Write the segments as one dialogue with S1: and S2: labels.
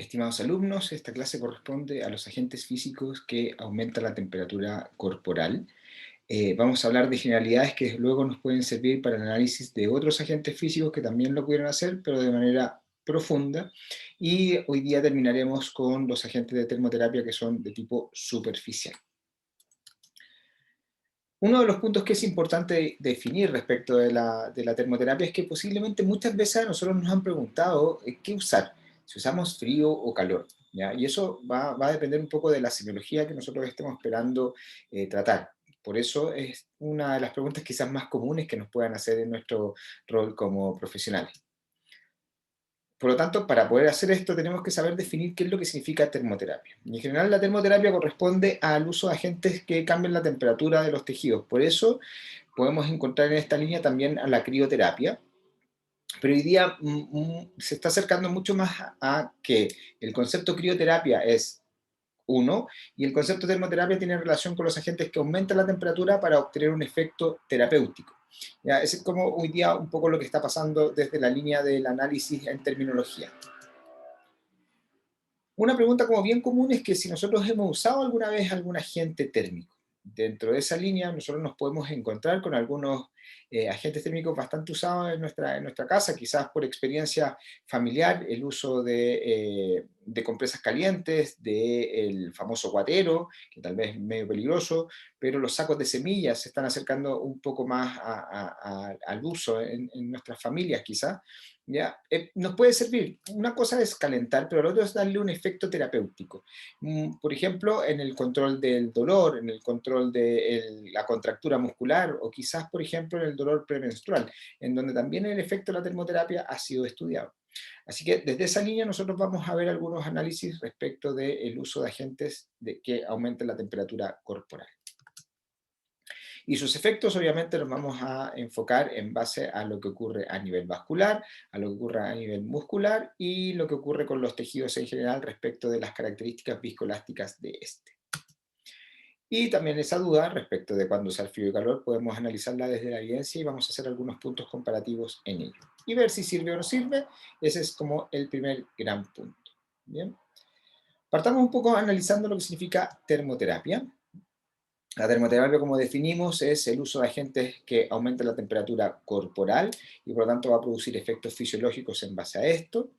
S1: Estimados alumnos, esta clase corresponde a los agentes físicos que aumentan la temperatura corporal. Vamos a hablar de generalidades que luego nos pueden servir para el análisis de otros agentes físicos que también lo pudieron hacer, pero de manera profunda. Y hoy día terminaremos con los agentes de termoterapia que son de tipo superficial. Uno de los puntos que es importante definir respecto de la termoterapia es que posiblemente muchas veces a nosotros nos han preguntado qué usar, si usamos frío o calor, ¿ya? Y eso va a depender un poco de la semiología que nosotros estemos esperando tratar. Por eso es una de las preguntas quizás más comunes que nos puedan hacer en nuestro rol como profesionales. Por lo tanto, para poder hacer esto tenemos que saber definir qué es lo que significa termoterapia. Y en general la termoterapia corresponde al uso de agentes que cambian la temperatura de los tejidos. Por eso podemos encontrar en esta línea también a la crioterapia, pero hoy día se está acercando mucho más a que el concepto crioterapia es uno y el concepto termoterapia tiene relación con los agentes que aumentan la temperatura para obtener un efecto terapéutico. ¿Ya? Ese es como hoy día un poco lo que está pasando desde la línea del análisis en terminología. Una pregunta como bien común es que si nosotros hemos usado alguna vez algún agente térmico. Dentro de esa línea nosotros nos podemos encontrar con algunos agentes térmicos bastante usados en nuestra casa, quizás por experiencia familiar, el uso de compresas calientes, del famoso guatero, que tal vez es medio peligroso, pero los sacos de semillas se están acercando un poco más al uso en nuestras familias quizás. ¿Ya? Nos puede servir. Una cosa es calentar, pero lo otro es darle un efecto terapéutico. Por ejemplo, en el control del dolor, en el control de la contractura muscular o quizás, por ejemplo, en el dolor premenstrual, en donde también el efecto de la termoterapia ha sido estudiado. Así que desde esa línea nosotros vamos a ver algunos análisis respecto del uso de agentes que aumenten la temperatura corporal. Y sus efectos obviamente los vamos a enfocar en base a lo que ocurre a nivel vascular, a lo que ocurre a nivel muscular y lo que ocurre con los tejidos en general respecto de las características viscoelásticas de este. Y también esa duda respecto de cuándo usar frío y calor podemos analizarla desde la evidencia y vamos a hacer algunos puntos comparativos en ello. Y ver si sirve o no sirve, ese es como el primer gran punto. Bien. Partamos un poco analizando lo que significa termoterapia. La termoterapia, como definimos, es el uso de agentes que aumentan la temperatura corporal y por lo tanto va a producir efectos fisiológicos en base a esto.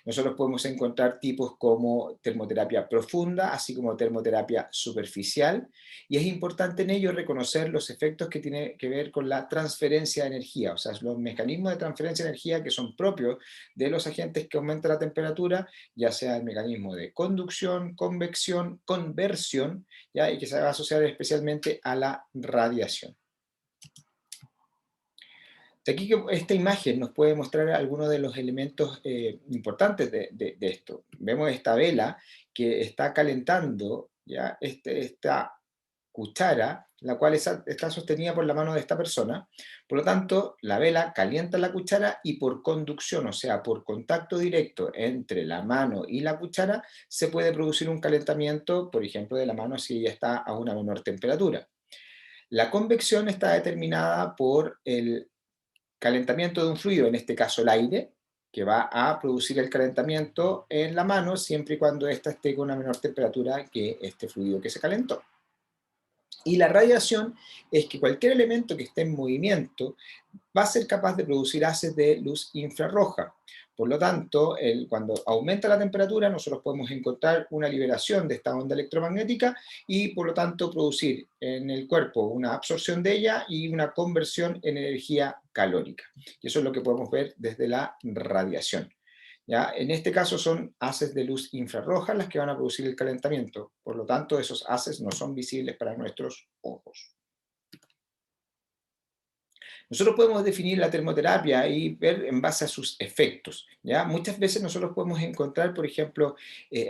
S1: Nosotros podemos encontrar tipos como termoterapia profunda, así como termoterapia superficial, y es importante en ello reconocer los efectos que tienen que ver con la transferencia de energía, o sea, los mecanismos de transferencia de energía que son propios de los agentes que aumentan la temperatura, ya sea el mecanismo de conducción, convección, conversión, ¿ya? Y que se va a asociar especialmente a la radiación. De aquí que esta imagen nos puede mostrar algunos de los elementos importantes de esto. Vemos esta vela que está calentando, ¿ya? Esta cuchara, la cual está sostenida por la mano de esta persona. Por lo tanto, la vela calienta la cuchara y por conducción, o sea, por contacto directo entre la mano y la cuchara, se puede producir un calentamiento, por ejemplo, de la mano si ella está a una menor temperatura. La convección está determinada por el calentamiento de un fluido, en este caso el aire, que va a producir el calentamiento en la mano siempre y cuando ésta esté con una menor temperatura que este fluido que se calentó. Y la radiación es que cualquier elemento que esté en movimiento va a ser capaz de producir haces de luz infrarroja. Por lo tanto, cuando aumenta la temperatura, nosotros podemos encontrar una liberación de esta onda electromagnética y, por lo tanto, producir en el cuerpo una absorción de ella y una conversión en energía calórica. Y eso es lo que podemos ver desde la radiación. ¿Ya? En este caso son haces de luz infrarroja las que van a producir el calentamiento. Por lo tanto, esos haces no son visibles para nuestros ojos. Nosotros podemos definir la termoterapia y ver en base a sus efectos, ¿ya? Muchas veces nosotros podemos encontrar, por ejemplo,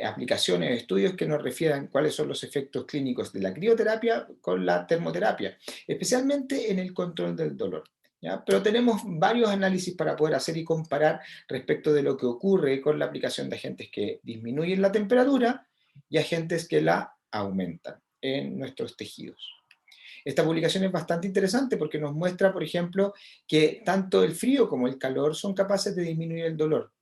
S1: aplicaciones, estudios que nos refieran cuáles son los efectos clínicos de la crioterapia con la termoterapia, especialmente en el control del dolor. ¿Ya? Pero tenemos varios análisis para poder hacer y comparar respecto de lo que ocurre con la aplicación de agentes que disminuyen la temperatura y agentes que la aumentan en nuestros tejidos. Esta publicación es bastante interesante porque nos muestra, por ejemplo, que tanto el frío como el calor son capaces de disminuir el dolor.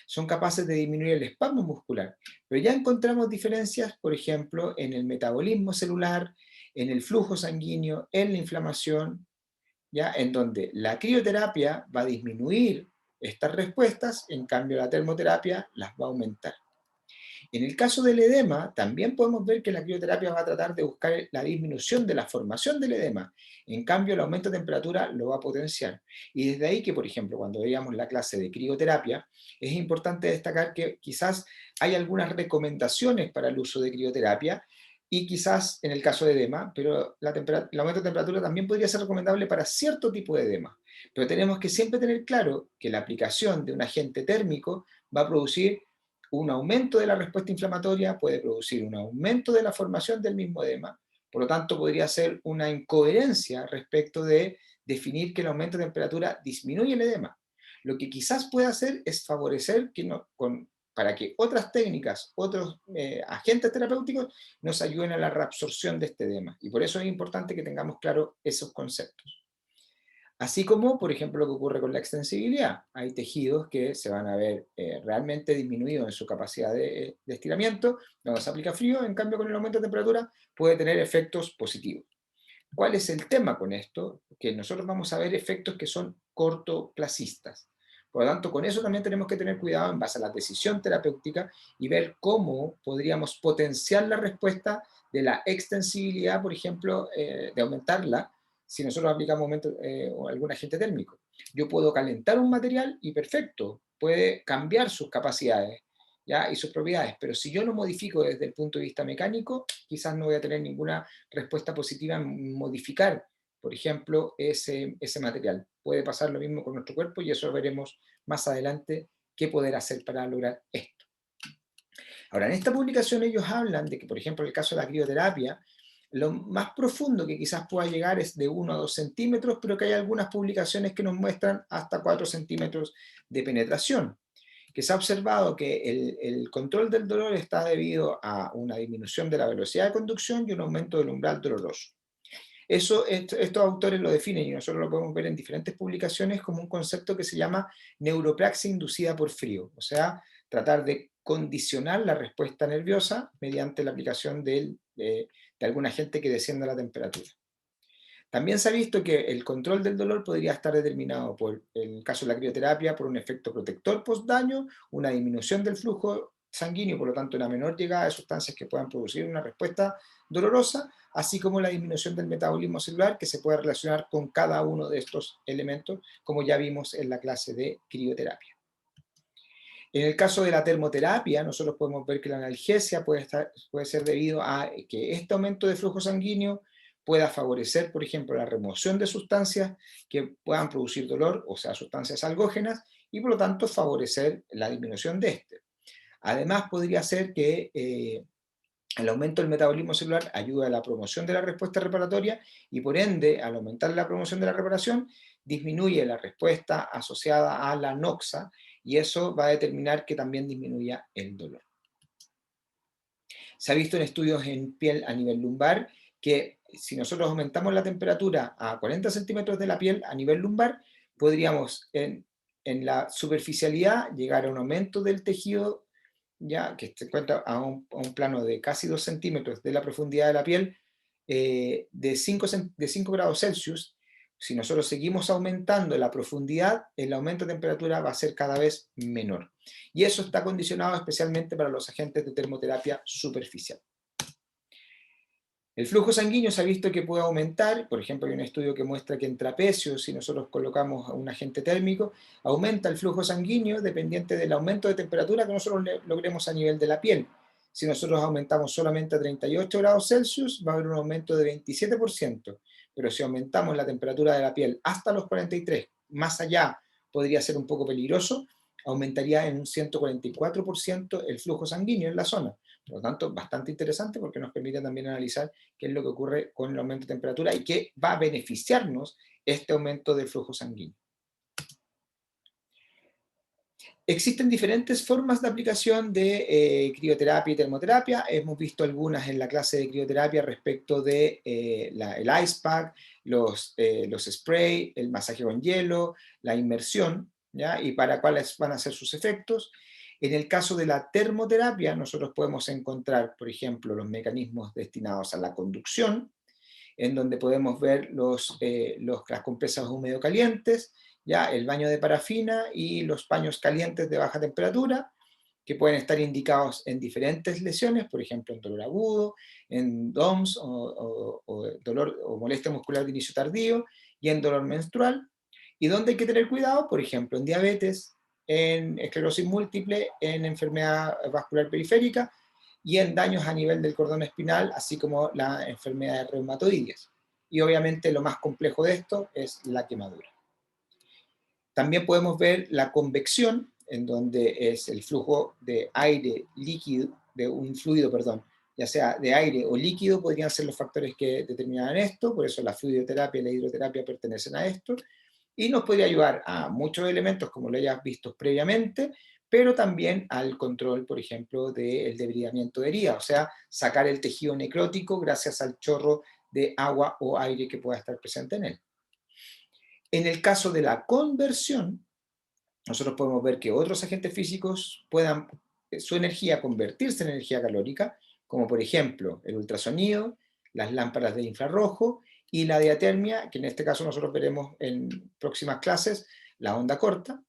S1: son capaces de disminuir el espasmo muscular, pero ya encontramos diferencias, por ejemplo, en el metabolismo celular, en el flujo sanguíneo, en la inflamación, ¿ya? En donde la crioterapia va a disminuir estas respuestas, en cambio la termoterapia las va a aumentar. En el caso del edema, también podemos ver que la crioterapia va a tratar de buscar la disminución de la formación del edema. En cambio, el aumento de temperatura lo va a potenciar. Y desde ahí que, por ejemplo, cuando veíamos la clase de crioterapia, es importante destacar que quizás hay algunas recomendaciones para el uso de crioterapia y quizás en el caso de edema, pero el aumento de temperatura también podría ser recomendable para cierto tipo de edema. Pero tenemos que siempre tener claro que la aplicación de un agente térmico va a producir un aumento de la respuesta inflamatoria, puede producir un aumento de la formación del mismo edema, por lo tanto podría ser una incoherencia respecto de definir que el aumento de temperatura disminuye el edema. Lo que quizás pueda hacer es favorecer que para que otras técnicas, otros agentes terapéuticos nos ayuden a la reabsorción de este edema. Y por eso es importante que tengamos claro esos conceptos. Así como, por ejemplo, lo que ocurre con la extensibilidad. Hay tejidos que se van a ver realmente disminuidos en su capacidad de estiramiento cuando se aplica frío, en cambio con el aumento de temperatura puede tener efectos positivos. ¿Cuál es el tema con esto? Que nosotros vamos a ver efectos que son cortoplacistas. Por lo tanto, con eso también tenemos que tener cuidado en base a la decisión terapéutica y ver cómo podríamos potenciar la respuesta de la extensibilidad, por ejemplo, de aumentarla si nosotros aplicamos algún agente térmico. Yo puedo calentar un material y perfecto, puede cambiar sus capacidades, ¿ya? Y sus propiedades, pero si yo lo modifico desde el punto de vista mecánico, quizás no voy a tener ninguna respuesta positiva en modificar, por ejemplo, ese material. Puede pasar lo mismo con nuestro cuerpo y eso veremos más adelante qué poder hacer para lograr esto. Ahora, en esta publicación ellos hablan de que, por ejemplo, en el caso de la crioterapia, lo más profundo que quizás pueda llegar es de 1 a 2 centímetros, pero que hay algunas publicaciones que nos muestran hasta 4 centímetros de penetración, que se ha observado que el control del dolor está debido a una disminución de la velocidad de conducción y un aumento del umbral doloroso. Estos autores lo definen y nosotros lo podemos ver en diferentes publicaciones como un concepto que se llama neuropraxia inducida por frío, o sea, tratar de condicionar la respuesta nerviosa mediante la aplicación de algún agente que descienda la temperatura. También se ha visto que el control del dolor podría estar determinado por, en el caso de la crioterapia, por un efecto protector post-daño, una disminución del flujo sanguíneo, por lo tanto una menor llegada de sustancias que puedan producir una respuesta dolorosa, así como la disminución del metabolismo celular que se puede relacionar con cada uno de estos elementos, como ya vimos en la clase de crioterapia. En el caso de la termoterapia, nosotros podemos ver que la analgesia puede ser debido a que este aumento de flujo sanguíneo pueda favorecer, por ejemplo, la remoción de sustancias que puedan producir dolor, o sea, sustancias algógenas, y por lo tanto favorecer la disminución de este. Además, podría ser que el aumento del metabolismo celular ayuda a la promoción de la respuesta reparatoria y por ende, al aumentar la promoción de la reparación, disminuye la respuesta asociada a la noxa y eso va a determinar que también disminuya el dolor. Se ha visto en estudios en piel a nivel lumbar que si nosotros aumentamos la temperatura a 40 centímetros de la piel a nivel lumbar, podríamos en la superficialidad llegar a un aumento del tejido ya que se encuentra a un plano de casi 2 centímetros de la profundidad de la piel, de 5 grados Celsius. Si nosotros seguimos aumentando la profundidad, el aumento de temperatura va a ser cada vez menor. Y eso está condicionado especialmente para los agentes de termoterapia superficial. El flujo sanguíneo se ha visto que puede aumentar, por ejemplo, hay un estudio que muestra que en trapecios, si nosotros colocamos un agente térmico, aumenta el flujo sanguíneo dependiente del aumento de temperatura que nosotros logremos a nivel de la piel. Si nosotros aumentamos solamente a 38 grados Celsius, va a haber un aumento de 27%, pero si aumentamos la temperatura de la piel hasta los 43, más allá podría ser un poco peligroso, aumentaría en un 144% el flujo sanguíneo en la zona. Por lo tanto, bastante interesante porque nos permite también analizar qué es lo que ocurre con el aumento de temperatura y qué va a beneficiarnos este aumento del flujo sanguíneo. Existen diferentes formas de aplicación de crioterapia y termoterapia. Hemos visto algunas en la clase de crioterapia respecto de el ice pack, los spray, el masaje con hielo, la inmersión. ¿ya? Y para cuáles van a ser sus efectos. En el caso de la termoterapia, nosotros podemos encontrar, por ejemplo, los mecanismos destinados a la conducción, en donde podemos ver las compresas húmedo calientes, ya el baño de parafina y los baños calientes de baja temperatura, que pueden estar indicados en diferentes lesiones, por ejemplo, en dolor agudo, en DOMS o dolor o molestia muscular de inicio tardío y en dolor menstrual. Y donde hay que tener cuidado, por ejemplo, en diabetes, en esclerosis múltiple, en enfermedad vascular periférica y en daños a nivel del cordón espinal, así como la enfermedad de reumatoides. Y obviamente lo más complejo de esto es la quemadura. También podemos ver la convección, en donde es el flujo de aire líquido, de un fluido, perdón, ya sea de aire o líquido, podrían ser los factores que determinan esto, por eso la fluidoterapia y la hidroterapia pertenecen a esto, y nos podría ayudar a muchos elementos, como lo hayas visto previamente, pero también al control, por ejemplo, del debridamiento de herida, o sea, sacar el tejido necrótico gracias al chorro de agua o aire que pueda estar presente en él. En el caso de la conversión, nosotros podemos ver que otros agentes físicos puedan su energía convertirse en energía calórica, como por ejemplo el ultrasonido, las lámparas de infrarrojo y la diatermia, que en este caso nosotros veremos en próximas clases, la onda corta,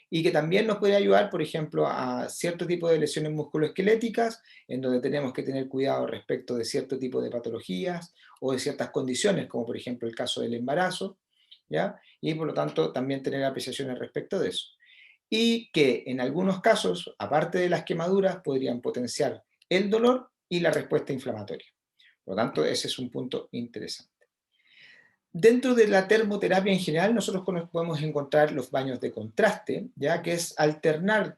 S1: y que también nos puede ayudar, por ejemplo, a cierto tipo de lesiones musculoesqueléticas, en donde tenemos que tener cuidado respecto de cierto tipo de patologías o de ciertas condiciones, como por ejemplo el caso del embarazo, ¿ya? Y por lo tanto también tener apreciaciones respecto de eso. Y que en algunos casos, aparte de las quemaduras, podrían potenciar el dolor y la respuesta inflamatoria. Por lo tanto, ese es un punto interesante. Dentro de la termoterapia en general, nosotros podemos encontrar los baños de contraste, ya que es alternar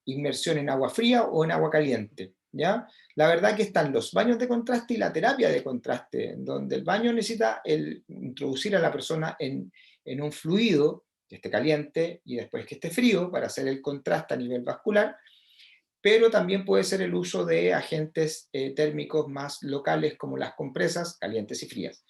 S1: inmersión en agua fría o en agua caliente, ¿ya? La verdad que están los baños de contraste y la terapia de contraste, donde el baño necesita introducir a la persona en un fluido que esté caliente y después que esté frío para hacer el contraste a nivel vascular, pero también puede ser el uso de agentes térmicos más locales como las compresas calientes y frías.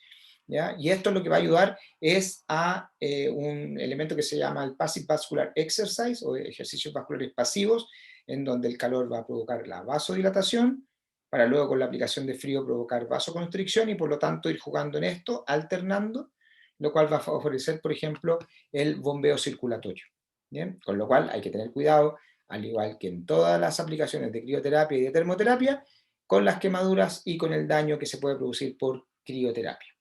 S1: ¿Ya? Y esto lo que va a ayudar es a un elemento que se llama el Passive Vascular Exercise o ejercicios vasculares pasivos, en donde el calor va a provocar la vasodilatación, para luego con la aplicación de frío provocar vasoconstricción y por lo tanto ir jugando en esto, alternando, lo cual va a favorecer, por ejemplo, el bombeo circulatorio. ¿Bien? Con lo cual hay que tener cuidado, al igual que en todas las aplicaciones de crioterapia y de termoterapia, con las quemaduras y con el daño que se puede producir por crioterapia.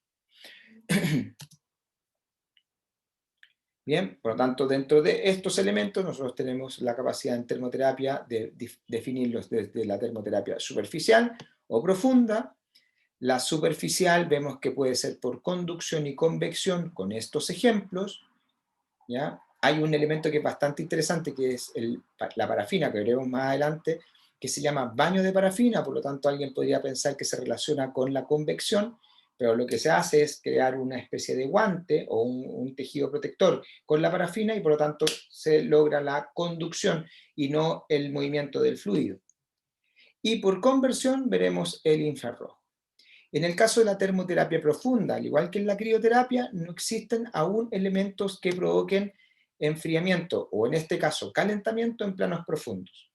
S1: Bien, por lo tanto, dentro de estos elementos nosotros tenemos la capacidad en termoterapia de definirlos desde la termoterapia superficial o profunda. La superficial vemos que puede ser por conducción y convección con estos ejemplos, ¿ya? Hay un elemento que es bastante interesante, que es la parafina, que veremos más adelante, que se llama baño de parafina, por lo tanto alguien podría pensar que se relaciona con la convección, pero lo que se hace es crear una especie de guante o un tejido protector con la parafina y por lo tanto se logra la conducción y no el movimiento del fluido. Y por conversión veremos el infrarrojo. En el caso de la termoterapia profunda, al igual que en la crioterapia, no existen aún elementos que provoquen enfriamiento o en este caso calentamiento en planos profundos,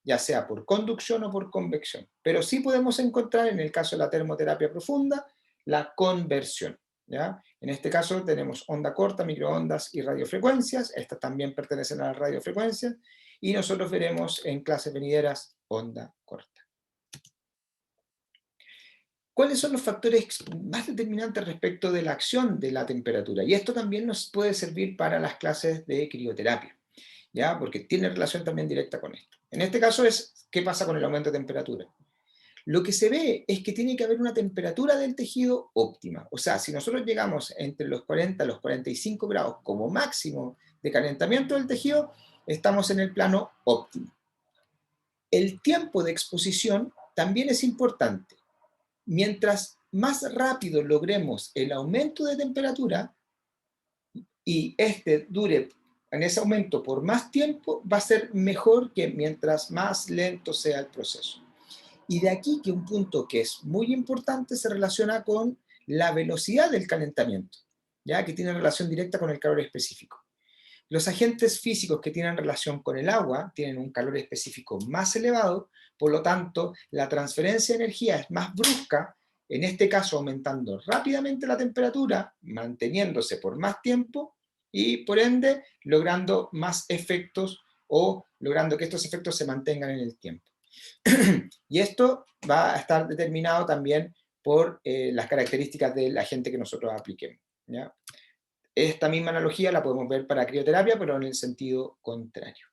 S1: ya sea por conducción o por convección. Pero sí podemos encontrar en el caso de la termoterapia profunda la conversión, ¿ya? En este caso tenemos onda corta, microondas y radiofrecuencias. Estas también pertenecen a las radiofrecuencias y nosotros veremos en clases venideras onda corta. ¿Cuáles son los factores más determinantes respecto de la acción de la temperatura? Y esto también nos puede servir para las clases de crioterapia, ¿ya? Porque tiene relación también directa con esto. En este caso es, ¿qué pasa con el aumento de temperatura? Lo que se ve es que tiene que haber una temperatura del tejido óptima. O sea, si nosotros llegamos entre los 40 y los 45 grados como máximo de calentamiento del tejido, estamos en el plano óptimo. El tiempo de exposición también es importante. Mientras más rápido logremos el aumento de temperatura y este dure en ese aumento por más tiempo, va a ser mejor que mientras más lento sea el proceso. Y de aquí que un punto que es muy importante se relaciona con la velocidad del calentamiento, ya que tiene relación directa con el calor específico. Los agentes físicos que tienen relación con el agua tienen un calor específico más elevado, por lo tanto, la transferencia de energía es más brusca, en este caso aumentando rápidamente la temperatura, manteniéndose por más tiempo y por ende logrando más efectos o logrando que estos efectos se mantengan en el tiempo. Y esto va a estar determinado también por las características del agente que nosotros apliquemos, ¿ya? Esta misma analogía la podemos ver para crioterapia, pero en el sentido contrario.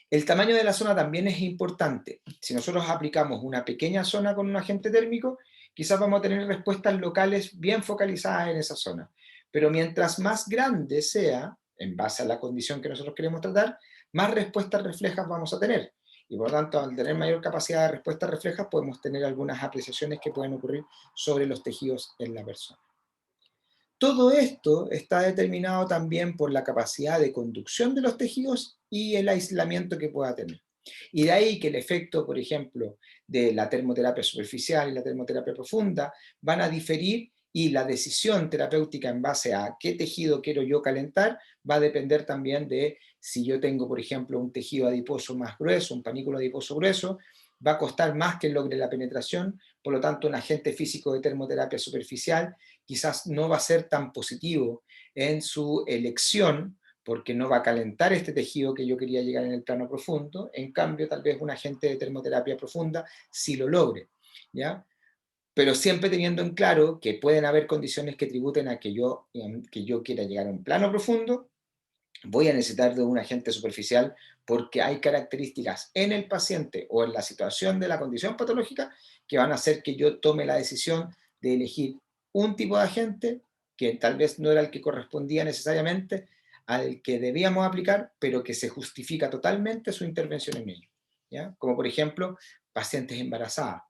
S1: El tamaño de la zona también es importante. Si nosotros aplicamos una pequeña zona con un agente térmico, quizás vamos a tener respuestas locales bien focalizadas en esa zona. Pero mientras más grande sea, en base a la condición que nosotros queremos tratar, más respuestas reflejas vamos a tener. Y por lo tanto, al tener mayor capacidad de respuestas reflejas, podemos tener algunas apreciaciones que pueden ocurrir sobre los tejidos en la persona. Todo esto está determinado también por la capacidad de conducción de los tejidos y el aislamiento que pueda tener. Y de ahí que el efecto, por ejemplo, de la termoterapia superficial y la termoterapia profunda van a diferir y la decisión terapéutica en base a qué tejido quiero yo calentar va a depender también de si yo tengo, por ejemplo, un tejido adiposo más grueso, un panículo adiposo grueso, va a costar más que logre la penetración, por lo tanto un agente físico de termoterapia superficial quizás no va a ser tan positivo en su elección, porque no va a calentar este tejido que yo quería llegar en el plano profundo, en cambio tal vez un agente de termoterapia profunda sí lo logre, ¿ya? Pero siempre teniendo en claro que pueden haber condiciones que tributen a que yo quiera llegar a un plano profundo, voy a necesitar de un agente superficial porque hay características en el paciente o en la situación de la condición patológica que van a hacer que yo tome la decisión de elegir un tipo de agente que tal vez no era el que correspondía necesariamente al que debíamos aplicar, pero que se justifica totalmente su intervención en ello, ¿ya? Como por ejemplo, pacientes embarazadas,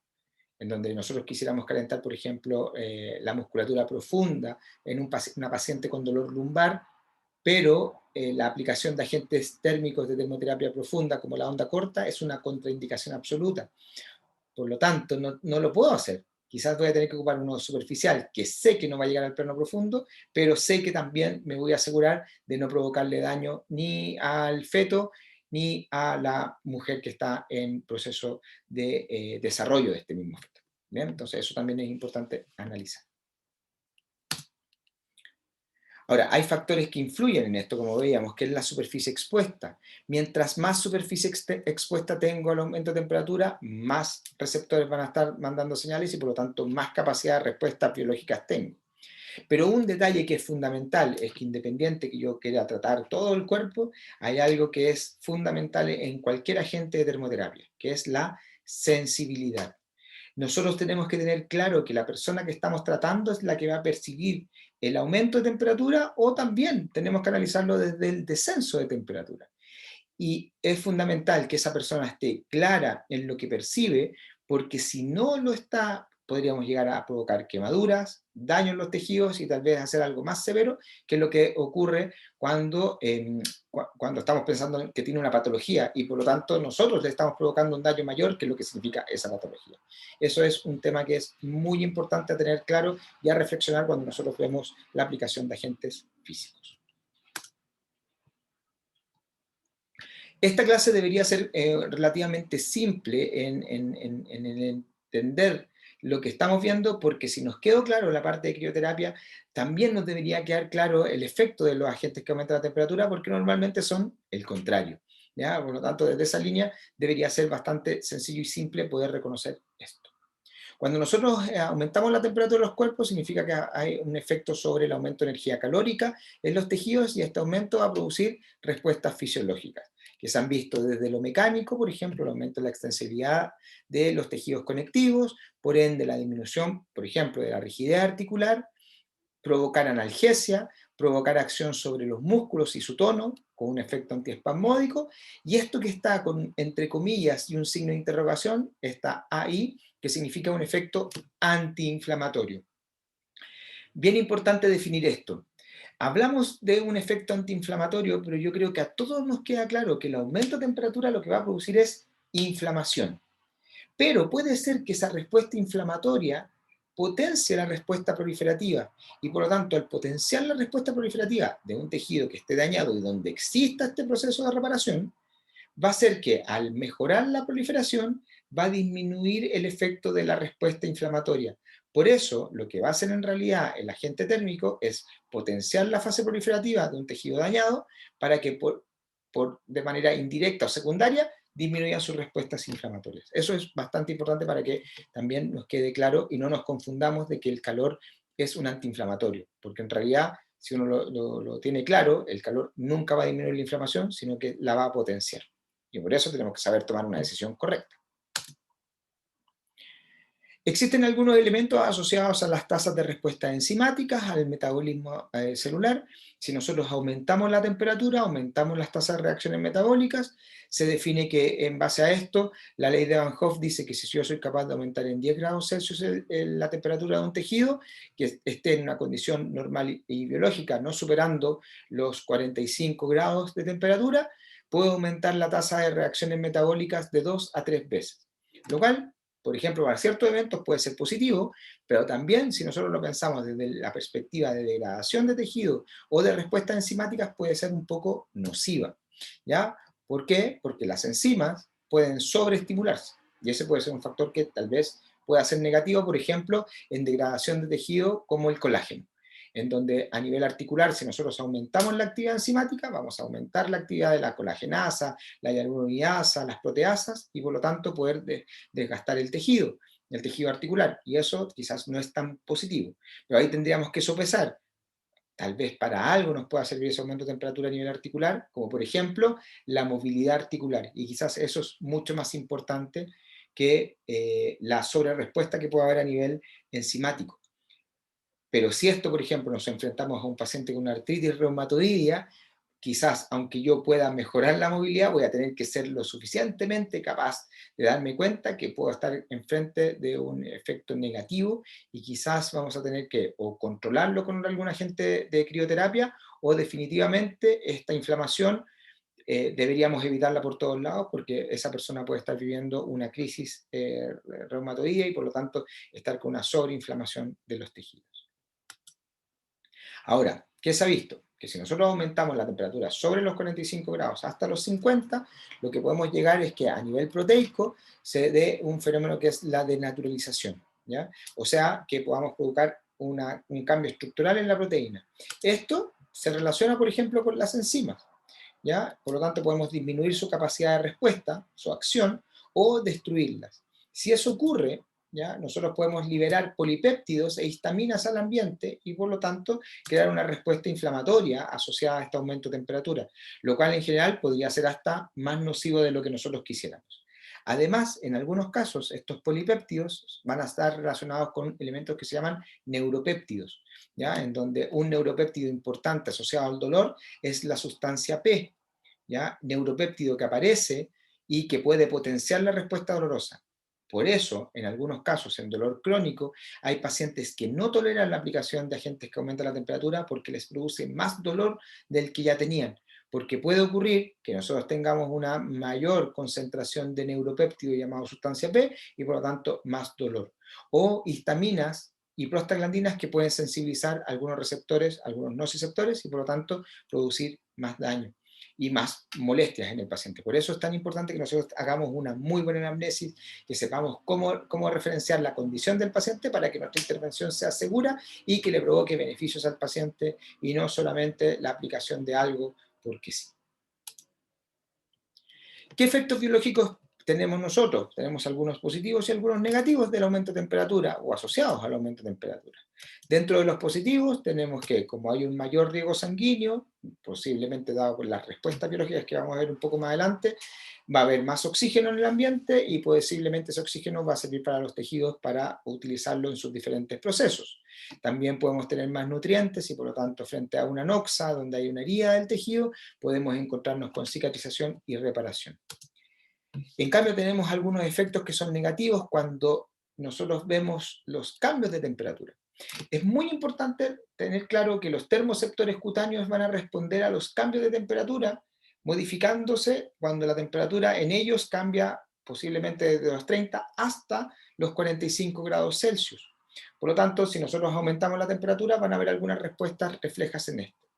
S1: en donde nosotros quisiéramos calentar, por ejemplo, la musculatura profunda en una paciente con dolor lumbar, pero la aplicación de agentes térmicos de termoterapia profunda como la onda corta es una contraindicación absoluta. Por lo tanto, no lo puedo hacer. Quizás voy a tener que ocupar uno superficial, que sé que no va a llegar al plano profundo, pero sé que también me voy a asegurar de no provocarle daño ni al feto ni a la mujer que está en proceso de desarrollo de este mismo feto. ¿Bien? Entonces, eso también es importante analizar. Ahora, hay factores que influyen en esto, como veíamos, que es la superficie expuesta. Mientras más superficie expuesta tengo al aumento de temperatura, más receptores van a estar mandando señales y por lo tanto más capacidad de respuestas biológicas tengo. Pero un detalle que es fundamental es que independiente que yo quiera tratar todo el cuerpo, hay algo que es fundamental en cualquier agente de termoterapia, que es la sensibilidad. Nosotros tenemos que tener claro que la persona que estamos tratando es la que va a percibir el aumento de temperatura o también tenemos que analizarlo desde el descenso de temperatura. Y es fundamental que esa persona esté clara en lo que percibe, porque si no lo está, podríamos llegar a provocar quemaduras, daño en los tejidos y tal vez hacer algo más severo, que es lo que ocurre cuando estamos pensando que tiene una patología y por lo tanto nosotros le estamos provocando un daño mayor que lo que significa esa patología. Eso es un tema que es muy importante a tener claro y a reflexionar cuando nosotros vemos la aplicación de agentes físicos. Esta clase debería ser relativamente simple en el entender lo que estamos viendo, porque si nos quedó claro la parte de crioterapia, también nos debería quedar claro el efecto de los agentes que aumentan la temperatura, porque normalmente son el contrario, ¿ya? Por lo tanto, desde esa línea debería ser bastante sencillo y simple poder reconocer esto. Cuando nosotros aumentamos la temperatura de los cuerpos, significa que hay un efecto sobre el aumento de energía calórica en los tejidos y este aumento va a producir respuestas fisiológicas que se han visto desde lo mecánico, por ejemplo, el aumento de la extensibilidad de los tejidos conectivos, por ende la disminución, por ejemplo, de la rigidez articular, provocar analgesia, provocar acción sobre los músculos y su tono, con un efecto antiespasmódico, y esto que está con, entre comillas, y un signo de interrogación, está ahí, que significa un efecto antiinflamatorio. Bien importante definir esto. Hablamos de un efecto antiinflamatorio, pero yo creo que a todos nos queda claro que el aumento de temperatura lo que va a producir es inflamación. Pero puede ser que esa respuesta inflamatoria potencia la respuesta proliferativa. Y por lo tanto, al potenciar la respuesta proliferativa de un tejido que esté dañado y donde exista este proceso de reparación, va a hacer que al mejorar la proliferación va a disminuir el efecto de la respuesta inflamatoria. Por eso, lo que va a hacer en realidad el agente térmico es potenciar la fase proliferativa de un tejido dañado para que de manera indirecta o secundaria disminuyan sus respuestas inflamatorias. Eso es bastante importante para que también nos quede claro y no nos confundamos de que el calor es un antiinflamatorio, porque en realidad, si uno lo tiene claro, el calor nunca va a disminuir la inflamación, sino que la va a potenciar. Y por eso tenemos que saber tomar una decisión correcta. Existen algunos elementos asociados a las tasas de respuesta enzimáticas, al metabolismo celular. Si nosotros aumentamos la temperatura, aumentamos las tasas de reacciones metabólicas. Se define que en base a esto, la ley de Van Hoff dice que si yo soy capaz de aumentar en 10 grados Celsius la temperatura de un tejido, que esté en una condición normal y biológica, no superando los 45 grados de temperatura, puedo aumentar la tasa de reacciones metabólicas de 2 a 3 veces. Lo cual, por ejemplo, para ciertos eventos puede ser positivo, pero también si nosotros lo pensamos desde la perspectiva de degradación de tejido o de respuestas enzimáticas puede ser un poco nociva, ¿ya? ¿Por qué? Porque las enzimas pueden sobreestimularse y ese puede ser un factor que tal vez pueda ser negativo, por ejemplo, en degradación de tejido como el colágeno, en donde a nivel articular, si nosotros aumentamos la actividad enzimática, vamos a aumentar la actividad de la colagenasa, la hialuronidasa, las proteasas, y por lo tanto poder desgastar el tejido articular, y eso quizás no es tan positivo. Pero ahí tendríamos que sopesar, tal vez para algo nos pueda servir ese aumento de temperatura a nivel articular, como por ejemplo la movilidad articular, y quizás eso es mucho más importante que la sobrerespuesta que puede haber a nivel enzimático. Pero si esto, por ejemplo, nos enfrentamos a un paciente con una artritis reumatoidea, quizás, aunque yo pueda mejorar la movilidad, voy a tener que ser lo suficientemente capaz de darme cuenta que puedo estar enfrente de un efecto negativo y quizás vamos a tener que o controlarlo con algún agente de crioterapia o definitivamente esta inflamación deberíamos evitarla por todos lados porque esa persona puede estar viviendo una crisis reumatoidea y por lo tanto estar con una sobreinflamación de los tejidos. Ahora, ¿qué se ha visto? Que si nosotros aumentamos la temperatura sobre los 45 grados hasta los 50, lo que podemos llegar es que a nivel proteico se dé un fenómeno que es la denaturalización, ¿ya? O sea, que podamos provocar un cambio estructural en la proteína. Esto se relaciona, por ejemplo, con las enzimas, ¿ya? Por lo tanto, podemos disminuir su capacidad de respuesta, su acción, o destruirlas. Si eso ocurre, ¿ya? Nosotros podemos liberar polipéptidos e histaminas al ambiente y por lo tanto crear una respuesta inflamatoria asociada a este aumento de temperatura, lo cual en general podría ser hasta más nocivo de lo que nosotros quisiéramos. Además, en algunos casos, estos polipéptidos van a estar relacionados con elementos que se llaman neuropéptidos, ¿ya? En donde un neuropéptido importante asociado al dolor es la sustancia P, ¿ya? Neuropéptido que aparece y que puede potenciar la respuesta dolorosa. Por eso, en algunos casos, en dolor crónico, hay pacientes que no toleran la aplicación de agentes que aumentan la temperatura porque les produce más dolor del que ya tenían. Porque puede ocurrir que nosotros tengamos una mayor concentración de neuropéptido llamado sustancia P y por lo tanto más dolor. O histaminas y prostaglandinas que pueden sensibilizar algunos receptores, algunos nociceptores y por lo tanto producir más daño y más molestias en el paciente. Por eso es tan importante que nosotros hagamos una muy buena anamnesis, que sepamos cómo referenciar la condición del paciente para que nuestra intervención sea segura y que le provoque beneficios al paciente y no solamente la aplicación de algo porque sí. ¿Qué efectos biológicos tenemos nosotros? Tenemos algunos positivos y algunos negativos del aumento de temperatura o asociados al aumento de temperatura. Dentro de los positivos tenemos que, como hay un mayor riego sanguíneo, posiblemente dado por las respuestas biológicas que vamos a ver un poco más adelante, va a haber más oxígeno en el ambiente y posiblemente ese oxígeno va a servir para los tejidos para utilizarlo en sus diferentes procesos. También podemos tener más nutrientes y por lo tanto frente a una noxa donde hay una herida del tejido podemos encontrarnos con cicatrización y reparación. En cambio tenemos algunos efectos que son negativos cuando nosotros vemos los cambios de temperatura. Es muy importante tener claro que los termoceptores cutáneos van a responder a los cambios de temperatura, modificándose cuando la temperatura en ellos cambia posiblemente desde los 30 hasta los 45 grados Celsius. Por lo tanto, si nosotros aumentamos la temperatura, van a haber algunas respuestas reflejas en esto.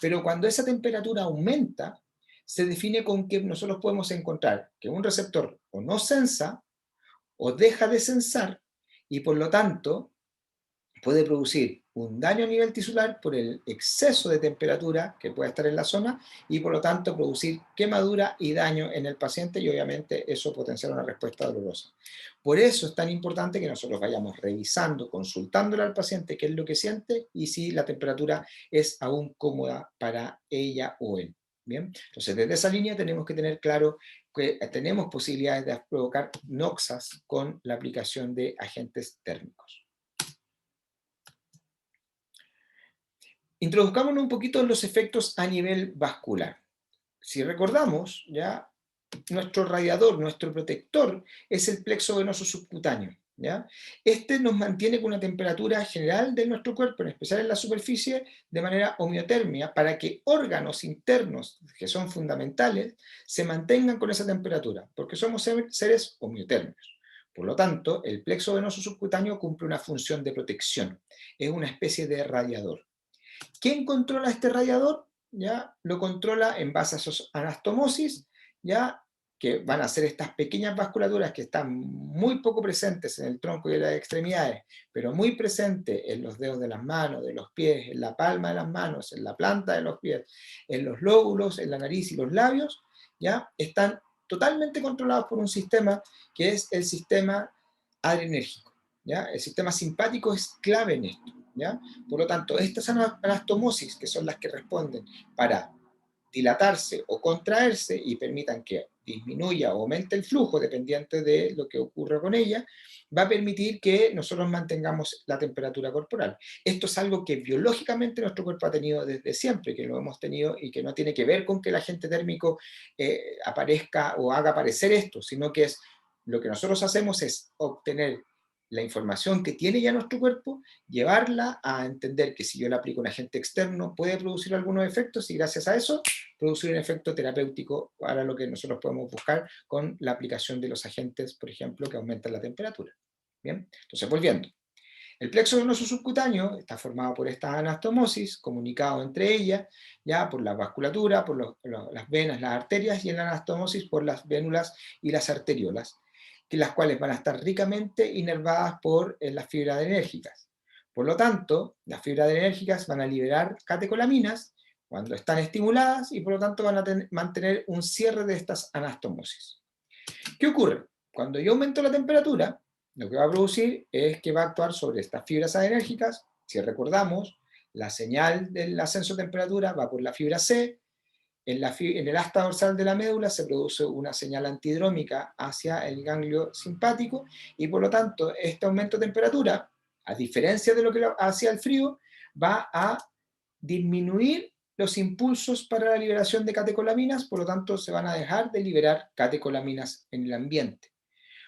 S1: Pero cuando esa temperatura aumenta, se define con que nosotros podemos encontrar que un receptor o no sensa o deja de sensar y por lo tanto puede producir un daño a nivel tisular por el exceso de temperatura que puede estar en la zona y por lo tanto producir quemadura y daño en el paciente y obviamente eso potenciar una respuesta dolorosa. Por eso es tan importante que nosotros vayamos revisando, consultándole al paciente qué es lo que siente y si la temperatura es aún cómoda para ella o él. Bien, entonces desde esa línea tenemos que tener claro que tenemos posibilidades de provocar noxas con la aplicación de agentes térmicos. Introduzcámonos un poquito en los efectos a nivel vascular. Si recordamos, ya nuestro radiador, nuestro protector, es el plexo venoso subcutáneo. ¿Ya? Este nos mantiene con una temperatura general de nuestro cuerpo, en especial en la superficie, de manera homeotérmica, para que órganos internos, que son fundamentales, se mantengan con esa temperatura, porque somos seres homeotérmicos. Por lo tanto, el plexo venoso subcutáneo cumple una función de protección, es una especie de radiador. ¿Quién controla este radiador? ¿Ya? Lo controla en base a sus anastomosis, ¿ya? Que van a ser estas pequeñas vasculaturas que están muy poco presentes en el tronco y en las extremidades, pero muy presentes en los dedos de las manos, de los pies, en la palma de las manos, en la planta de los pies, en los lóbulos, en la nariz y los labios, ¿ya? Están totalmente controlados por un sistema que es el sistema adrenérgico, ¿ya? El sistema simpático es clave en esto, ¿ya? Por lo tanto, estas anastomosis, que son las que responden para dilatarse o contraerse y permitan que disminuya o aumente el flujo, dependiente de lo que ocurra con ella, va a permitir que nosotros mantengamos la temperatura corporal. Esto es algo que biológicamente nuestro cuerpo ha tenido desde siempre, que lo hemos tenido y que no tiene que ver con que el agente térmico aparezca o haga aparecer esto, sino que es lo que nosotros hacemos es obtener la información que tiene ya nuestro cuerpo, llevarla a entender que si yo le aplico un agente externo puede producir algunos efectos y gracias a eso producir un efecto terapéutico para lo que nosotros podemos buscar con la aplicación de los agentes, por ejemplo, que aumentan la temperatura. Bien, entonces volviendo. El plexo venoso subcutáneo está formado por estas anastomosis, comunicado entre ellas, ya por la vasculatura, por las venas, las arterias, y en la anastomosis por las vénulas y las arteriolas, que las cuales van a estar ricamente inervadas por las fibras adrenérgicas. Por lo tanto, las fibras adrenérgicas van a liberar catecolaminas cuando están estimuladas y por lo tanto van a mantener un cierre de estas anastomosis. ¿Qué ocurre? Cuando yo aumento la temperatura, lo que va a producir es que va a actuar sobre estas fibras adrenérgicas. Si recordamos, la señal del ascenso de temperatura va por la fibra C. En el asta dorsal de la médula se produce una señal antidrómica hacia el ganglio simpático y por lo tanto este aumento de temperatura, a diferencia de lo que hacía el frío, va a disminuir los impulsos para la liberación de catecolaminas, por lo tanto se van a dejar de liberar catecolaminas en el ambiente.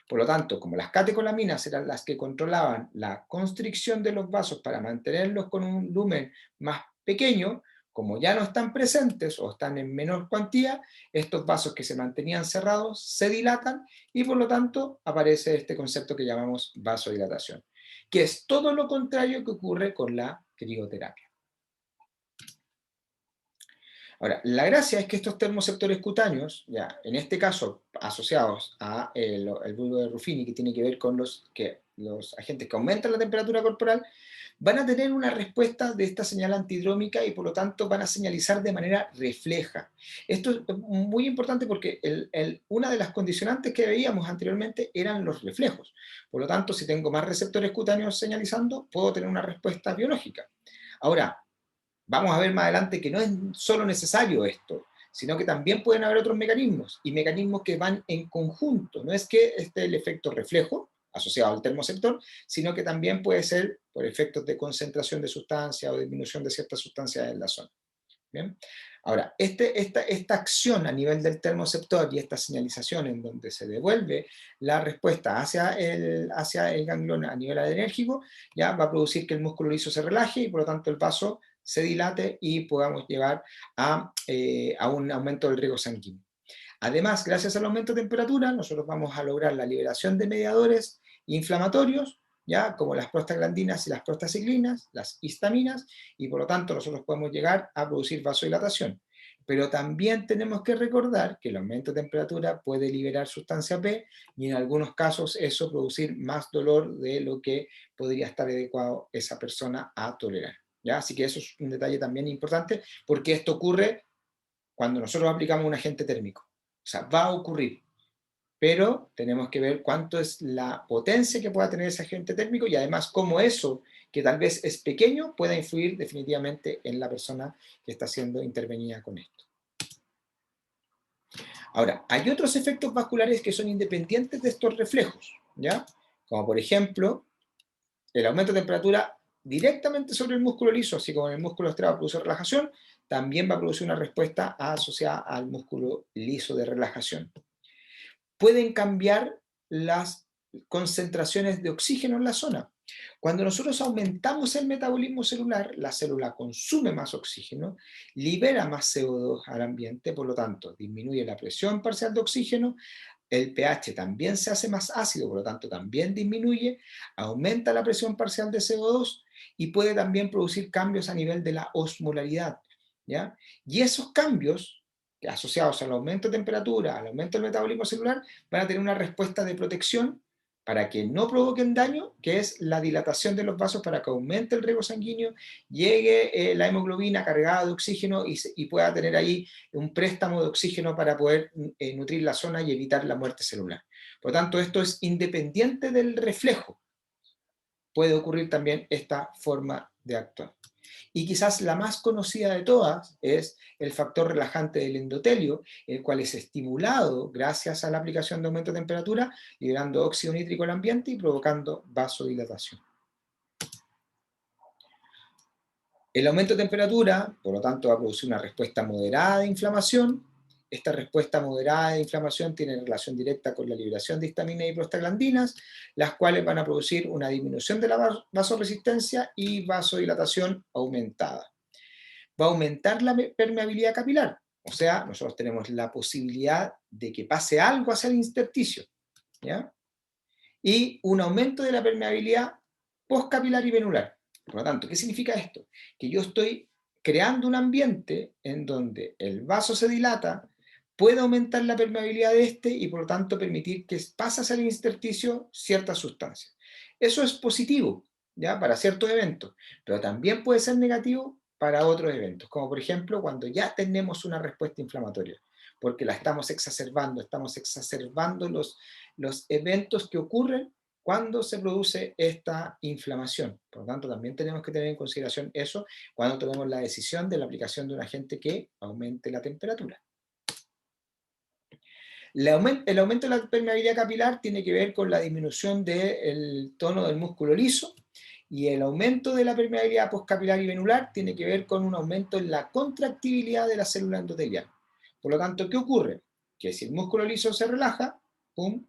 S1: Por lo tanto, como las catecolaminas eran las que controlaban la constricción de los vasos para mantenerlos con un lumen más pequeño, como ya no están presentes o están en menor cuantía, estos vasos que se mantenían cerrados se dilatan y por lo tanto aparece este concepto que llamamos vasodilatación, que es todo lo contrario que ocurre con la crioterapia. Ahora, la gracia es que estos termoceptores cutáneos, ya en este caso asociados a el bulbo de Ruffini, que tiene que ver con los agentes que aumentan la temperatura corporal, van a tener una respuesta de esta señal antidrómica y por lo tanto van a señalizar de manera refleja. Esto es muy importante porque una de las condicionantes que veíamos anteriormente eran los reflejos. Por lo tanto, si tengo más receptores cutáneos señalizando, puedo tener una respuesta biológica. Ahora, vamos a ver más adelante que no es solo necesario esto, sino que también pueden haber otros mecanismos, y mecanismos que van en conjunto. No es que esté el efecto reflejo asociado al termoceptor, sino que también puede ser por efectos de concentración de sustancias o disminución de ciertas sustancias en la zona. ¿Bien? Ahora, esta acción a nivel del termoceptor y esta señalización en donde se devuelve la respuesta hacia el ganglión a nivel adrenérgico, ya va a producir que el músculo liso se relaje y por lo tanto el vaso se dilate y podamos llevar a un aumento del riego sanguíneo. Además, gracias al aumento de temperatura, nosotros vamos a lograr la liberación de mediadores inflamatorios, ¿ya? Como las prostaglandinas y las prostaciclinas, las histaminas, y por lo tanto nosotros podemos llegar a producir vasodilatación. Pero también tenemos que recordar que el aumento de temperatura puede liberar sustancia P y en algunos casos eso producir más dolor de lo que podría estar adecuado esa persona a tolerar, ¿ya? Así que eso es un detalle también importante porque esto ocurre cuando nosotros aplicamos un agente térmico. O sea, va a ocurrir, pero tenemos que ver cuánto es la potencia que pueda tener ese agente térmico y además cómo eso, que tal vez es pequeño, pueda influir definitivamente en la persona que está siendo intervenida con esto. Ahora, hay otros efectos vasculares que son independientes de estos reflejos, ¿ya? Como por ejemplo, el aumento de temperatura directamente sobre el músculo liso, así como en el músculo estriado produce relajación, también va a producir una respuesta asociada al músculo liso de relajación. Pueden cambiar las concentraciones de oxígeno en la zona. Cuando nosotros aumentamos el metabolismo celular, la célula consume más oxígeno, libera más CO2 al ambiente, por lo tanto, disminuye la presión parcial de oxígeno, el pH también se hace más ácido, por lo tanto, también disminuye, aumenta la presión parcial de CO2 y puede también producir cambios a nivel de la osmolaridad, ¿ya? Y esos cambios asociados al aumento de temperatura, al aumento del metabolismo celular, van a tener una respuesta de protección para que no provoquen daño, que es la dilatación de los vasos para que aumente el riego sanguíneo, llegue la hemoglobina cargada de oxígeno y pueda tener ahí un préstamo de oxígeno para poder nutrir la zona y evitar la muerte celular. Por lo tanto, esto es independiente del reflejo. Puede ocurrir también esta forma de actuar. Y quizás la más conocida de todas es el factor relajante del endotelio, el cual es estimulado gracias a la aplicación de aumento de temperatura, liberando óxido nítrico al ambiente y provocando vasodilatación. El aumento de temperatura, por lo tanto, va a producir una respuesta moderada de inflamación. Esta respuesta moderada de inflamación tiene relación directa con la liberación de histaminas y prostaglandinas, las cuales van a producir una disminución de la vasoresistencia y vasodilatación aumentada. Va a aumentar la permeabilidad capilar, o sea, nosotros tenemos la posibilidad de que pase algo hacia el intersticio, ¿ya? Y un aumento de la permeabilidad postcapilar y venular. Por lo tanto, ¿qué significa esto? Que yo estoy creando un ambiente en donde el vaso se dilata, puede aumentar la permeabilidad de este y por lo tanto permitir que pase hacia el intersticio ciertas sustancias. Eso es positivo, ¿ya? Para ciertos eventos, pero también puede ser negativo para otros eventos, como por ejemplo cuando ya tenemos una respuesta inflamatoria, porque la estamos exacerbando los eventos que ocurren cuando se produce esta inflamación. Por lo tanto, también tenemos que tener en consideración eso cuando tomemos la decisión de la aplicación de un agente que aumente la temperatura. El aumento de la permeabilidad capilar tiene que ver con la disminución del tono del músculo liso y el aumento de la permeabilidad postcapilar y venular tiene que ver con un aumento en la contractibilidad de la célula endotelial. Por lo tanto, ¿qué ocurre? Que si el músculo liso se relaja, ¡pum!,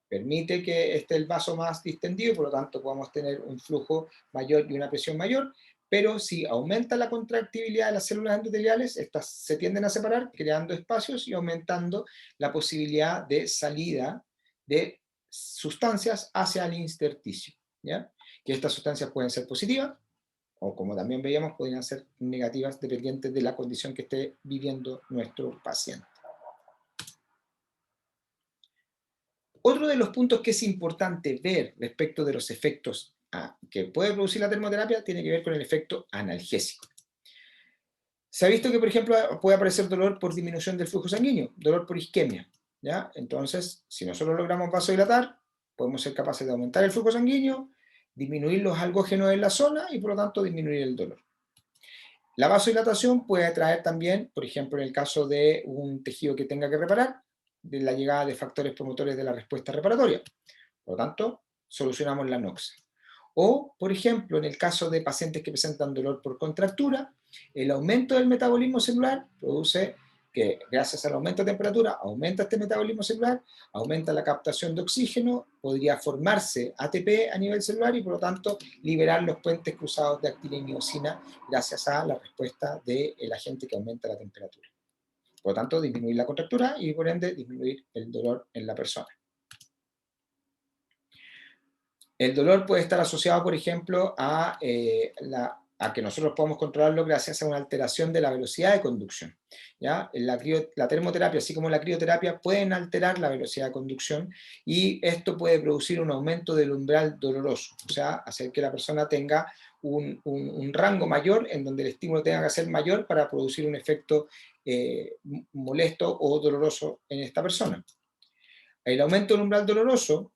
S1: permite que esté el vaso más distendido y por lo tanto podamos tener un flujo mayor y una presión mayor, pero si aumenta la contractibilidad de las células endoteliales, estas se tienden a separar, creando espacios y aumentando la posibilidad de salida de sustancias hacia el intersticio, ¿ya? Que estas sustancias pueden ser positivas o, como también veíamos, podrían ser negativas dependientes de la condición que esté viviendo nuestro paciente. Otro de los puntos que es importante ver respecto de los efectos que puede producir la termoterapia tiene que ver con el efecto analgésico. Se ha visto que, por ejemplo, puede aparecer dolor por disminución del flujo sanguíneo, dolor por isquemia, ¿ya? Entonces, si nosotros logramos vasodilatar, podemos ser capaces de aumentar el flujo sanguíneo, disminuir los algógenos en la zona y, por lo tanto, disminuir el dolor. La vasodilatación puede traer también, por ejemplo, en el caso de un tejido que tenga que reparar, de la llegada de factores promotores de la respuesta reparatoria. Por lo tanto, solucionamos la noxa. O, por ejemplo, en el caso de pacientes que presentan dolor por contractura, el aumento del metabolismo celular produce que, gracias al aumento de temperatura, aumenta este metabolismo celular, aumenta la captación de oxígeno, podría formarse ATP a nivel celular y, por lo tanto, liberar los puentes cruzados de actina y miosina gracias a la respuesta del agente que aumenta la temperatura. Por lo tanto, disminuir la contractura y, por ende, disminuir el dolor en la persona. El dolor puede estar asociado, por ejemplo, a que nosotros podamos controlarlo gracias a una alteración de la velocidad de conducción. ¿Ya? La termoterapia, así como la crioterapia, pueden alterar la velocidad de conducción y esto puede producir un aumento del umbral doloroso, o sea, hacer que la persona tenga un rango mayor en donde el estímulo tenga que ser mayor para producir un efecto molesto o doloroso en esta persona. El aumento del umbral doloroso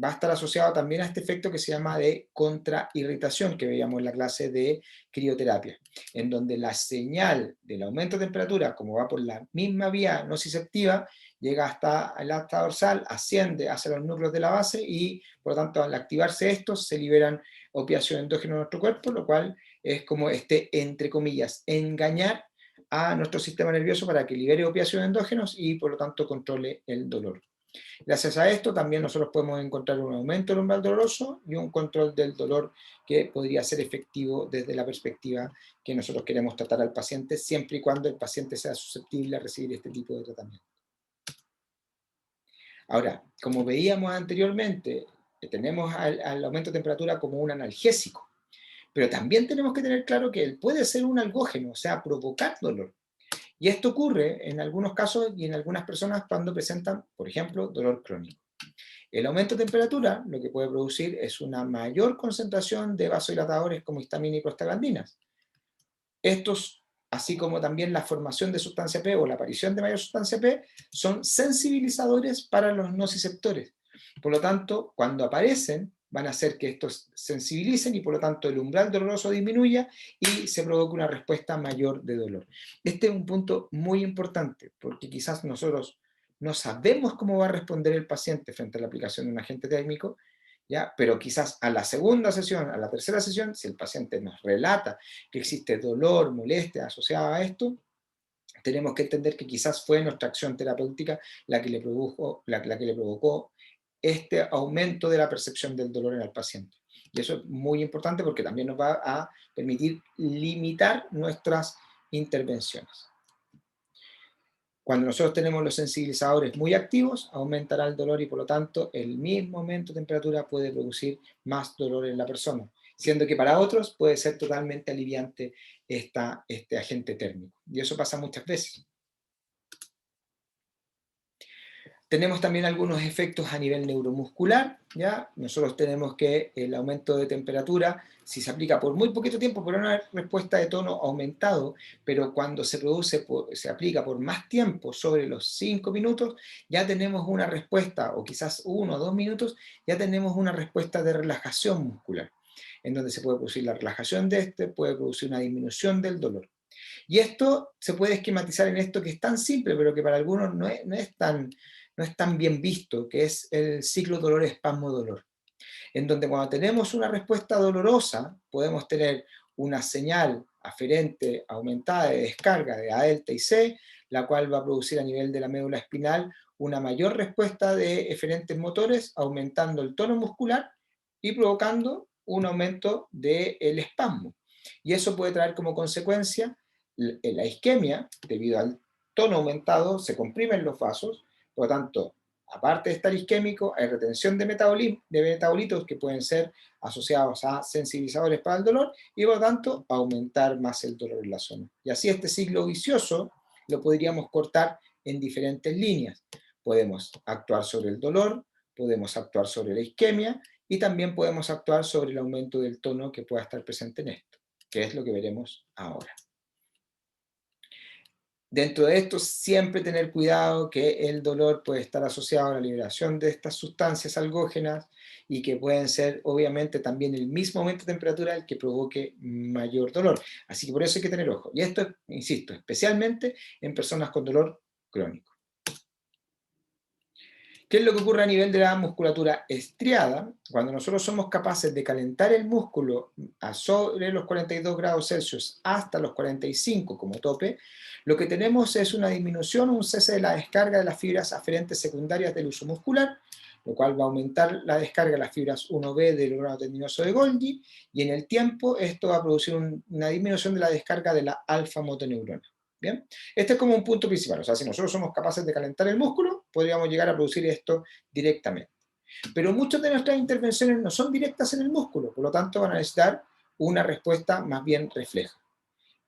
S1: va a estar asociado también a este efecto que se llama de contrairritación, que veíamos en la clase de crioterapia, en donde la señal del aumento de temperatura, como va por la misma vía nociceptiva, llega hasta el asta dorsal, asciende hacia los núcleos de la base y, por lo tanto, al activarse estos, se liberan opiáceos endógenos en nuestro cuerpo, lo cual es como entre comillas, engañar a nuestro sistema nervioso para que libere opiáceos endógenos y, por lo tanto, controle el dolor. Gracias a esto también nosotros podemos encontrar un aumento del umbral doloroso y un control del dolor que podría ser efectivo desde la perspectiva que nosotros queremos tratar al paciente, siempre y cuando el paciente sea susceptible a recibir este tipo de tratamiento. Ahora, como veíamos anteriormente, tenemos al aumento de temperatura como un analgésico, pero también tenemos que tener claro que él puede ser un algógeno, o sea, provocar dolor. Y esto ocurre en algunos casos y en algunas personas cuando presentan, por ejemplo, dolor crónico. El aumento de temperatura lo que puede producir es una mayor concentración de vasodilatadores como histamina y prostaglandinas. Estos, así como también la formación de sustancia P o la aparición de mayor sustancia P, son sensibilizadores para los nociceptores. Por lo tanto, cuando aparecen, van a hacer que estos sensibilicen y por lo tanto el umbral doloroso disminuya y se provoque una respuesta mayor de dolor. Este es un punto muy importante porque quizás nosotros no sabemos cómo va a responder el paciente frente a la aplicación de un agente térmico, ¿ya? Pero quizás a la segunda sesión, a la tercera sesión, si el paciente nos relata que existe dolor, molestia asociada a esto, tenemos que entender que quizás fue nuestra acción terapéutica la que le provocó este aumento de la percepción del dolor en el paciente. Y eso es muy importante porque también nos va a permitir limitar nuestras intervenciones. Cuando nosotros tenemos los sensibilizadores muy activos, aumentará el dolor y por lo tanto el mismo aumento de temperatura puede producir más dolor en la persona, siendo que para otros puede ser totalmente aliviante este agente térmico. Y eso pasa muchas veces. Tenemos también algunos efectos a nivel neuromuscular, ¿ya? Nosotros tenemos que el aumento de temperatura, si se aplica por muy poquito tiempo, por una respuesta de tono aumentado, pero cuando se aplica por más tiempo, sobre los 5 minutos, ya tenemos una respuesta, o quizás 1 o 2 minutos, ya tenemos una respuesta de relajación muscular, en donde se puede producir la relajación puede producir una disminución del dolor. Y esto se puede esquematizar en esto que es tan simple, pero que para algunos no es tan bien visto, que es el ciclo dolor-espasmo-dolor, en donde cuando tenemos una respuesta dolorosa, podemos tener una señal aferente aumentada de descarga de A delta y C, la cual va a producir a nivel de la médula espinal una mayor respuesta de eferentes motores, aumentando el tono muscular y provocando un aumento del espasmo. Y eso puede traer como consecuencia la isquemia, debido al tono aumentado, se comprimen los vasos, por lo tanto, aparte de estar isquémico, hay retención de metabolitos que pueden ser asociados a sensibilizadores para el dolor y por lo tanto aumentar más el dolor en la zona. Y así este ciclo vicioso lo podríamos cortar en diferentes líneas. Podemos actuar sobre el dolor, podemos actuar sobre la isquemia y también podemos actuar sobre el aumento del tono que pueda estar presente en esto, que es lo que veremos ahora. Dentro de esto, siempre tener cuidado que el dolor puede estar asociado a la liberación de estas sustancias algógenas y que pueden ser, obviamente, también el mismo aumento de temperatura el que provoque mayor dolor. Así que por eso hay que tener ojo. Y esto, insisto, especialmente en personas con dolor crónico. ¿Qué es lo que ocurre a nivel de la musculatura estriada? Cuando nosotros somos capaces de calentar el músculo a sobre los 42 grados Celsius hasta los 45 como tope, lo que tenemos es una disminución o un cese de la descarga de las fibras aferentes secundarias del uso muscular, lo cual va a aumentar la descarga de las fibras 1B del órgano tendinoso de Golgi, y en el tiempo esto va a producir una disminución de la descarga de la alfa-motoneurona. ¿Bien? Este es como un punto principal, o sea, si nosotros somos capaces de calentar el músculo, podríamos llegar a producir esto directamente. Pero muchas de nuestras intervenciones no son directas en el músculo, por lo tanto van a necesitar una respuesta más bien refleja,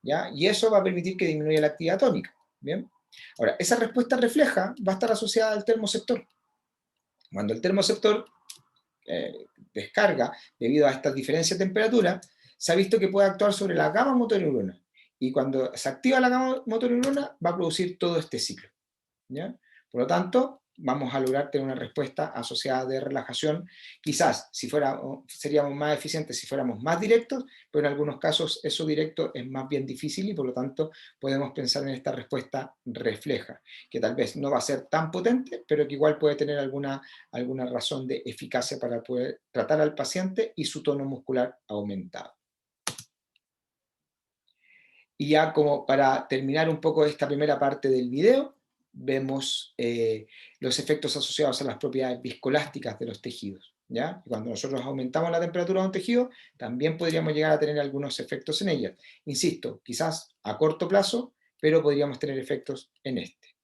S1: ¿ya? Y eso va a permitir que disminuya la actividad tónica, ¿bien? Ahora, esa respuesta refleja va a estar asociada al termoceptor. Cuando el termoceptor descarga debido a estas diferencias de temperatura, se ha visto que puede actuar sobre la gama motoneurona. Y cuando se activa la gama motoneurona, va a producir todo este ciclo, ¿ya? Por lo tanto, vamos a lograr tener una respuesta asociada de relajación. Quizás seríamos más eficientes si fuéramos más directos, pero en algunos casos eso directo es más bien difícil y por lo tanto podemos pensar en esta respuesta refleja, que tal vez no va a ser tan potente, pero que igual puede tener alguna razón de eficacia para poder tratar al paciente y su tono muscular aumentado. Y ya como para terminar un poco esta primera parte del video, vemos los efectos asociados a las propiedades viscoelásticas de los tejidos, ¿ya? Y cuando nosotros aumentamos la temperatura de un tejido, también podríamos llegar a tener algunos efectos en ellas. Insisto, quizás a corto plazo, pero podríamos tener efectos en este.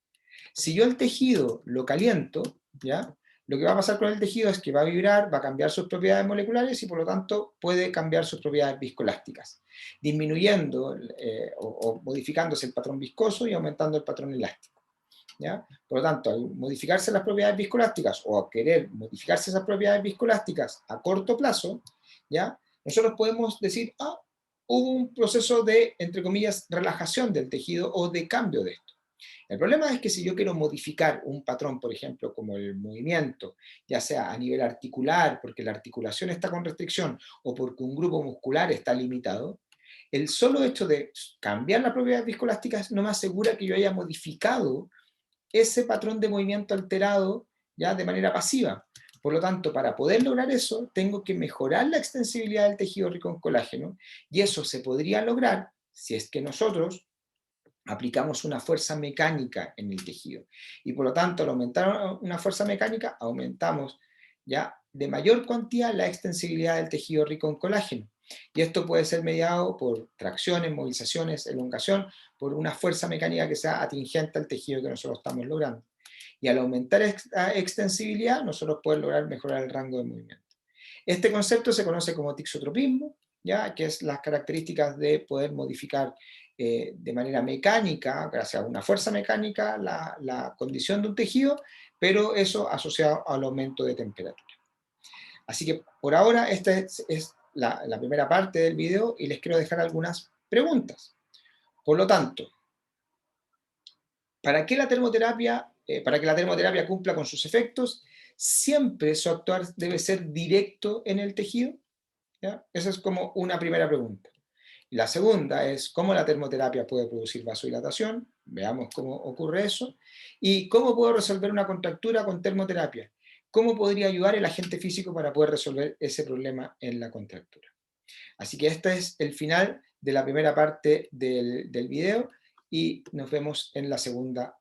S1: Si yo el tejido lo caliento, ¿ya? Lo que va a pasar con el tejido es que va a vibrar, va a cambiar sus propiedades moleculares y por lo tanto puede cambiar sus propiedades viscoelásticas, disminuyendo o modificándose el patrón viscoso y aumentando el patrón elástico, ¿ya? Por lo tanto, al modificarse las propiedades viscoelásticas o a querer modificarse esas propiedades viscoelásticas a corto plazo, ¿ya? Nosotros podemos decir, hubo un proceso de, entre comillas, relajación del tejido o de cambio de esto. El problema es que si yo quiero modificar un patrón, por ejemplo, como el movimiento, ya sea a nivel articular, porque la articulación está con restricción, o porque un grupo muscular está limitado, el solo hecho de cambiar las propiedades viscoelásticas no me asegura que yo haya modificado ese patrón de movimiento alterado ya de manera pasiva. Por lo tanto, para poder lograr eso, tengo que mejorar la extensibilidad del tejido rico en colágeno, y eso se podría lograr si es que nosotros aplicamos una fuerza mecánica en el tejido. Y por lo tanto, al aumentar una fuerza mecánica, aumentamos ya de mayor cuantía la extensibilidad del tejido rico en colágeno. Y esto puede ser mediado por tracciones, movilizaciones, elongación, por una fuerza mecánica que sea atingente al tejido que nosotros estamos logrando. Y al aumentar esta extensibilidad, nosotros podemos lograr mejorar el rango de movimiento. Este concepto se conoce como tixotropismo, ¿ya? Que es las características de poder modificar de manera mecánica, gracias a una fuerza mecánica, la condición de un tejido, pero eso asociado al aumento de temperatura. Así que por ahora esta es la primera parte del video y les quiero dejar algunas preguntas. Por lo tanto, para que la termoterapia cumpla con sus efectos, siempre su actuar debe ser directo en el tejido, ¿ya? Esa es como una primera pregunta. La segunda es cómo la termoterapia puede producir vasodilatación, veamos cómo ocurre eso, y cómo puedo resolver una contractura con termoterapia, cómo podría ayudar el agente físico para poder resolver ese problema en la contractura. Así que este es el final de la primera parte del video y nos vemos en la segunda